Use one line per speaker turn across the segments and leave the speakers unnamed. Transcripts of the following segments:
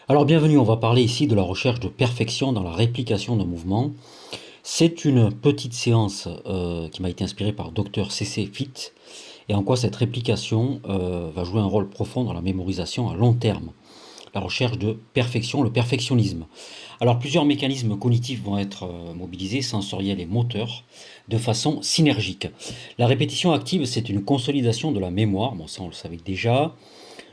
Alors bienvenue, on va parler ici de la recherche de perfection dans la réplication d'un mouvement. C'est une petite séance qui m'a été inspirée par Dr CC Fit et en quoi cette réplication va jouer un rôle profond dans la mémorisation à long terme. La recherche de perfection, le perfectionnisme. Alors plusieurs mécanismes cognitifs vont être mobilisés, sensoriels et moteurs, de façon synergique. La répétition active, c'est une consolidation de la mémoire, bon ça on le savait déjà,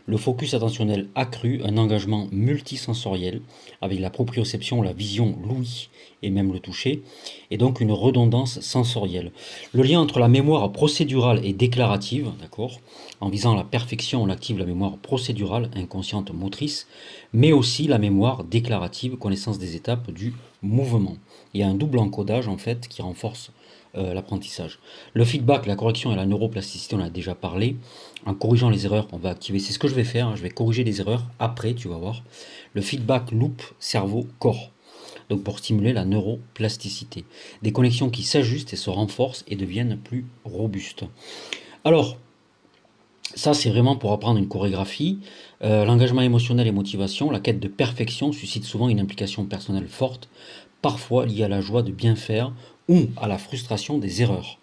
le focus attentionnel accru, un engagement multisensoriel avec la proprioception, la vision, l'ouïe et même le toucher, et donc une redondance sensorielle. Le lien entre la mémoire procédurale et déclarative, d'accord, en visant la perfection, on active la mémoire procédurale, inconsciente motrice, mais aussi la mémoire déclarative, connaissance des étapes du mouvement. Il y a un double encodage en fait qui renforce l'apprentissage. Le feedback, la correction et la neuroplasticité, on a déjà parlé. En corrigeant les erreurs, on va activer, c'est ce que je vais faire, hein, je vais corriger les erreurs après, tu vas voir. Le feedback loop cerveau-corps, donc pour stimuler la neuroplasticité. Des connexions qui s'ajustent et se renforcent et deviennent plus robustes. Alors, ça, c'est vraiment pour apprendre une chorégraphie. L'engagement émotionnel et motivation, la quête de perfection suscite souvent une implication personnelle forte, parfois liée à la joie de bien faire ou à la frustration des erreurs.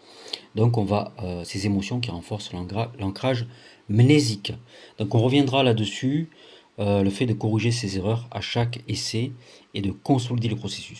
Donc on va ces émotions qui renforcent l'ancrage mnésique. Donc on reviendra là-dessus, le fait de corriger ces erreurs à chaque essai et de consolider le processus.